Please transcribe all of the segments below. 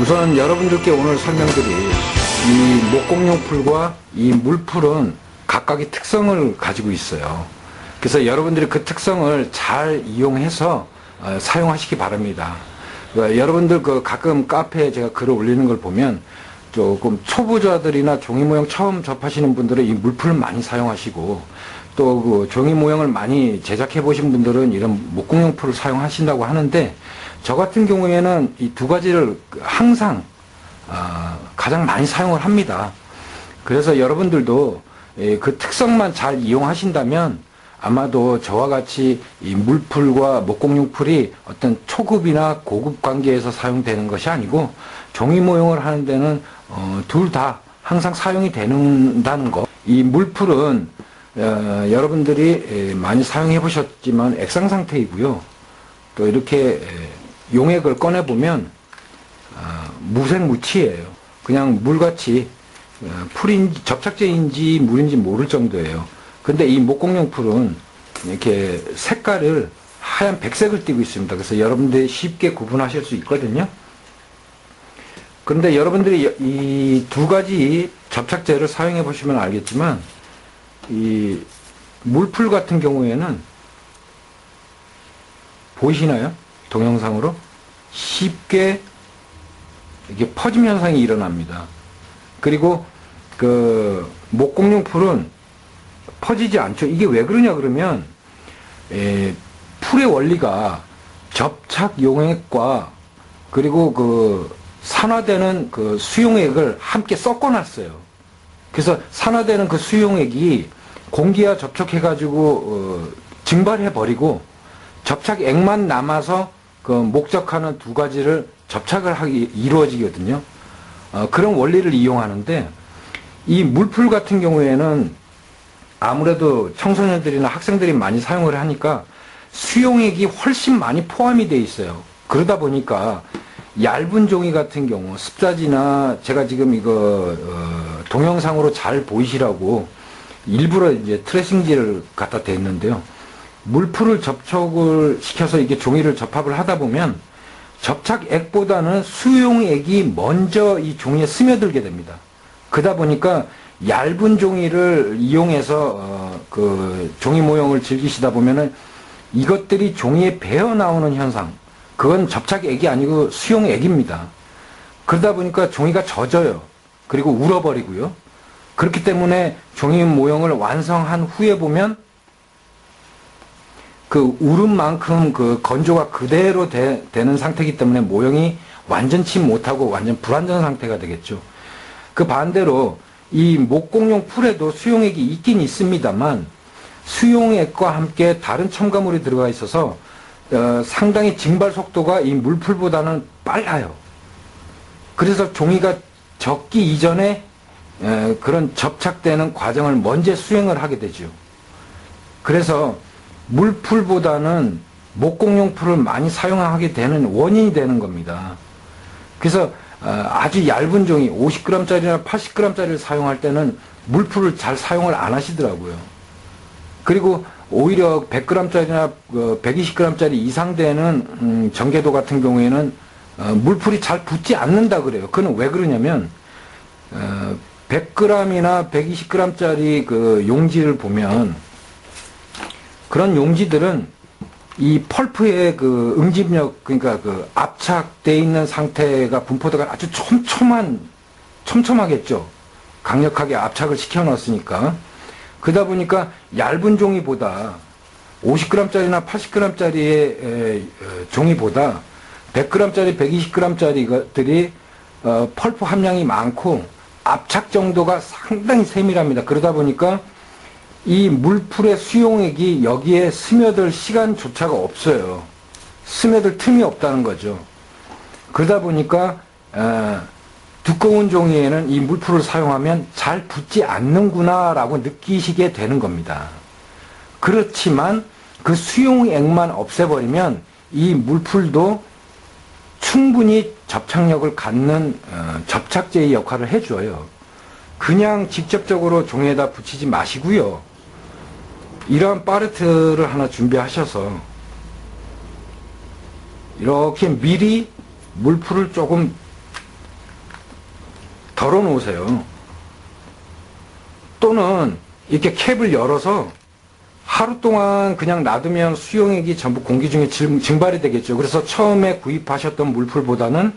우선 여러분들께 오늘 설명드릴 이 목공용 풀과 이 물풀은 각각의 특성을 가지고 있어요. 그래서 여러분들이 그 특성을 잘 이용해서 사용하시기 바랍니다. 여러분들 가끔 카페에 제가 글을 올리는 걸 보면 조금 초보자들이나 종이 모형 처음 접하시는 분들은 이 물풀을 많이 사용하시고, 또 그 종이 모형을 많이 제작해 보신 분들은 이런 목공용 풀을 사용하신다고 하는데, 저 같은 경우에는 이 두 가지를 항상 가장 많이 사용을 합니다. 그래서 여러분들도 그 특성만 잘 이용하신다면 아마도 저와 같이 이 물풀과 목공용 풀이 어떤 초급이나 고급 관계에서 사용되는 것이 아니고 종이 모형을 하는 데는 둘 다 항상 사용이 된다는 거. 이 물풀은 여러분들이 많이 사용해 보셨지만 액상 상태이고요. 또 이렇게 용액을 꺼내 보면 무색무취예요. 그냥 물같이 풀인지 접착제인지 물인지 모를 정도예요. 근데 이 목공용 풀은 이렇게 색깔을 하얀 백색을 띠고 있습니다. 그래서 여러분들이 쉽게 구분하실 수 있거든요. 그런데 여러분들이 이 두 가지 접착제를 사용해 보시면 알겠지만, 이 물풀 같은 경우에는 보이시나요? 동영상으로 쉽게 이게 퍼짐 현상이 일어납니다. 그리고 그 목공용 풀은 퍼지지 않죠. 이게 왜 그러냐 그러면 풀의 원리가 접착 용액과 그리고 그 산화되는 그 수용액을 함께 섞어 놨어요. 그래서 산화되는 그 수용액이 공기와 접촉해 가지고 증발해 버리고 접착액만 남아서 그 목적하는 두 가지를 접착을 하기 이루어지거든요. 그런 원리를 이용하는데, 이 물풀 같은 경우에는 아무래도 청소년들이나 학생들이 많이 사용을 하니까 수용액이 훨씬 많이 포함이 되어 있어요. 그러다 보니까 얇은 종이 같은 경우, 습자지나 제가 지금 이거 동영상으로 잘 보이시라고 일부러 이제 트레싱지를 갖다 댔는데요. 물풀을 접촉을 시켜서 이게 종이를 접합을 하다 보면 접착액보다는 수용액이 먼저 이 종이에 스며들게 됩니다. 그러다 보니까 얇은 종이를 이용해서 그 종이 모형을 즐기시다 보면은 이것들이 종이에 배어 나오는 현상, 그건 접착액이 아니고 수용액입니다. 그러다 보니까 종이가 젖어요. 그리고 울어버리고요. 그렇기 때문에 종이 모형을 완성한 후에 보면 그 울은 만큼 그 건조가 그대로 되는 상태이기 때문에 모형이 완전치 못하고 완전 불완전 상태가 되겠죠. 그 반대로 이 목공용 풀에도 수용액이 있긴 있습니다만, 수용액과 함께 다른 첨가물이 들어가 있어서 상당히 증발 속도가 이 물풀보다는 빨라요. 그래서 종이가 젖기 이전에 그런 접착되는 과정을 먼저 수행을 하게 되죠. 그래서 물풀보다는 목공용 풀을 많이 사용하게 되는 원인이 되는 겁니다. 그래서 아주 얇은 종이 50g짜리나 80g짜리를 사용할 때는 물풀을 잘 사용을 안 하시더라고요. 그리고 오히려 100g짜리나 120g짜리 이상 되는 전개도 같은 경우에는 물풀이 잘 붙지 않는다 그래요. 그건 왜 그러냐면 100g이나 120g짜리 그 용지를 보면, 그런 용지들은 이 펄프의 그 응집력, 그러니까 그 압착되어 있는 상태가 분포도가 아주 촘촘하겠죠. 강력하게 압착을 시켜 놨으니까. 그러다 보니까 얇은 종이보다 50g짜리나 80g짜리의 종이보다 100g짜리, 120g짜리들이 펄프 함량이 많고 압착 정도가 상당히 세밀합니다. 그러다 보니까 이 물풀의 수용액이 여기에 스며들 시간조차가 없어요. 스며들 틈이 없다는 거죠. 그러다 보니까 두꺼운 종이에는 이 물풀을 사용하면 잘 붙지 않는구나 라고 느끼시게 되는 겁니다. 그렇지만 그 수용액만 없애버리면 이 물풀도 충분히 접착력을 갖는 접착제의 역할을 해줘요. 그냥 직접적으로 종이에다 붙이지 마시고요. 이러한 파레트를 하나 준비하셔서 이렇게 미리 물풀을 조금 덜어 놓으세요. 또는 이렇게 캡을 열어서 하루 동안 그냥 놔두면 수용액이 전부 공기 중에 증발이 되겠죠. 그래서 처음에 구입하셨던 물풀보다는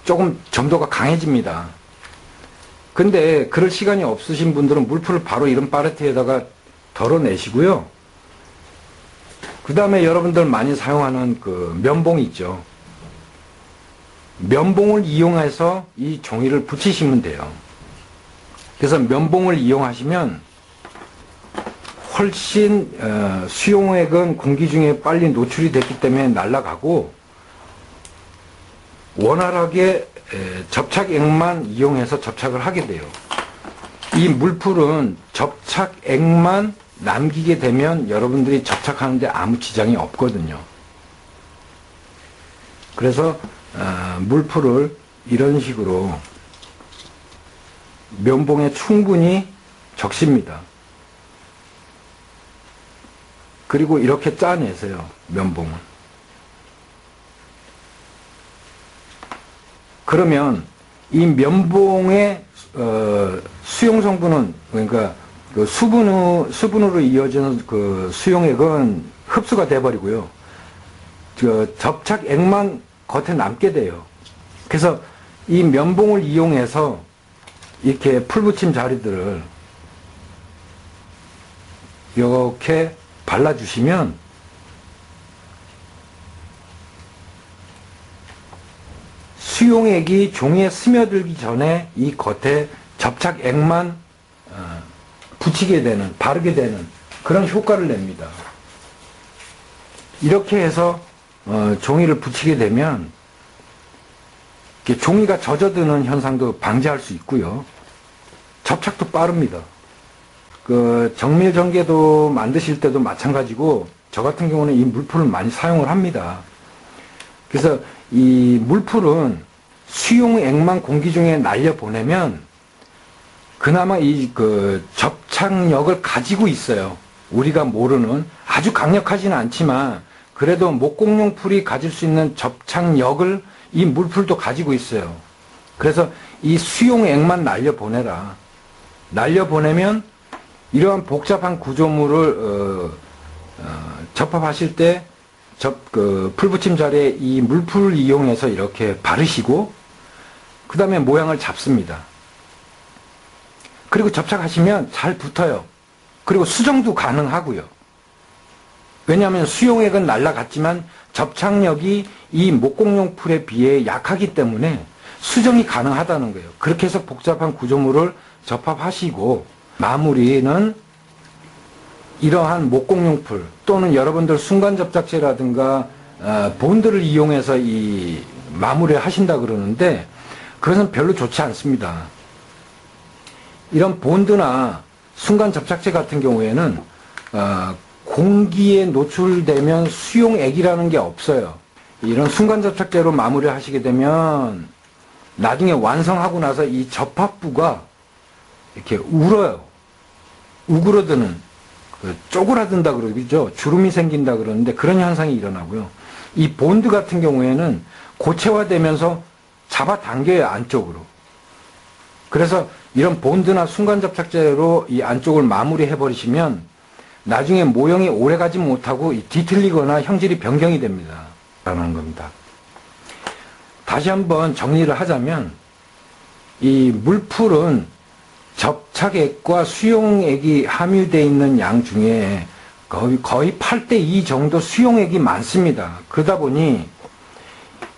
조금 점도가 강해집니다. 근데 그럴 시간이 없으신 분들은 물풀을 바로 이런 파레트에다가 덜어내시고요. 그 다음에 여러분들 많이 사용하는 그 면봉 있죠. 면봉을 이용해서 이 종이를 붙이시면 돼요. 그래서 면봉을 이용하시면 훨씬 수용액은 공기 중에 빨리 노출이 됐기 때문에 날아가고 원활하게 접착액만 이용해서 접착을 하게 돼요. 이 물풀은 접착액만 남기게 되면 여러분들이 접착하는데 아무 지장이 없거든요. 그래서 물풀을 이런 식으로 면봉에 충분히 적십니다. 그리고 이렇게 짜내세요. 면봉을. 그러면 이 면봉의 수용 성분은, 그러니까 그 수분으로 이어지는 그 수용액은 흡수가 돼버리고요. 접착액만 겉에 남게 돼요. 그래서 이 면봉을 이용해서 이렇게 풀붙임 자리들을 이렇게 발라주시면 수용액이 종이에 스며들기 전에 이 겉에 접착액만 붙이게 되는, 바르게 되는 그런 효과를 냅니다. 이렇게 해서 종이를 붙이게 되면 종이가 젖어드는 현상도 방지할 수 있고요. 접착도 빠릅니다. 그 정밀전개도 만드실 때도 마찬가지고 저 같은 경우는 이 물풀을 많이 사용을 합니다. 그래서 이 물풀은 수용액만 공기 중에 날려보내면 그나마 이 그 접착력을 가지고 있어요. 우리가 모르는, 아주 강력하지는 않지만 그래도 목공용 풀이 가질 수 있는 접착력을 이 물풀도 가지고 있어요. 그래서 이 수용액만 날려보내라. 날려보내면 이러한 복잡한 구조물을 접합하실 때 풀붙임 자리에 이 물풀을 이용해서 이렇게 바르시고 그 다음에 모양을 잡습니다. 그리고 접착하시면 잘 붙어요. 그리고 수정도 가능하고요. 왜냐하면 수용액은 날라갔지만 접착력이 이 목공용 풀에 비해 약하기 때문에 수정이 가능하다는 거예요. 그렇게 해서 복잡한 구조물을 접합하시고 마무리는 이러한 목공용 풀 또는 여러분들 순간접착제라든가 본드를 이용해서 이 마무리를 하신다 그러는데 그것은 별로 좋지 않습니다. 이런 본드나 순간접착제 같은 경우에는 공기에 노출되면 수용액이라는 게 없어요. 이런 순간접착제로 마무리를 하시게 되면 나중에 완성하고 나서 이 접합부가 이렇게 울어요. 우그러드는, 쪼그라든다 그러죠. 주름이 생긴다 그러는데 그런 현상이 일어나고요. 이 본드 같은 경우에는 고체화되면서 잡아당겨요, 안쪽으로. 그래서 이런 본드나 순간접착제로 이 안쪽을 마무리해버리시면 나중에 모형이 오래가지 못하고 뒤틀리거나 형질이 변경이 됩니다. 라는 겁니다. 다시 한번 정리를 하자면 이 물풀은 접착액과 수용액이 함유되어 있는 양 중에 거의 8대2 정도 수용액이 많습니다. 그러다 보니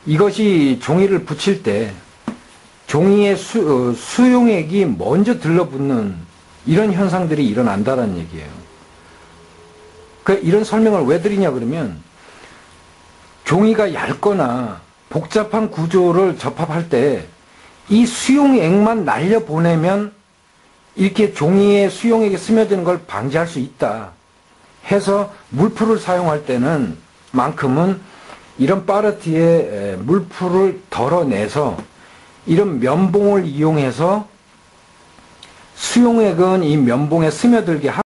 이것이 종이를 붙일 때 종이에 수용액이 먼저 들러붙는 이런 현상들이 일어난다는 얘기예요. 이런 설명을 왜 드리냐 그러면 종이가 얇거나 복잡한 구조를 접합할 때 이 수용액만 날려보내면 이렇게 종이에 수용액이 스며드는 걸 방지할 수 있다 해서 물풀을 사용할 때는 만큼은 이런 파레트에 물풀을 덜어내서 이런 면봉을 이용해서 수용액은 이 면봉에 스며들게 하고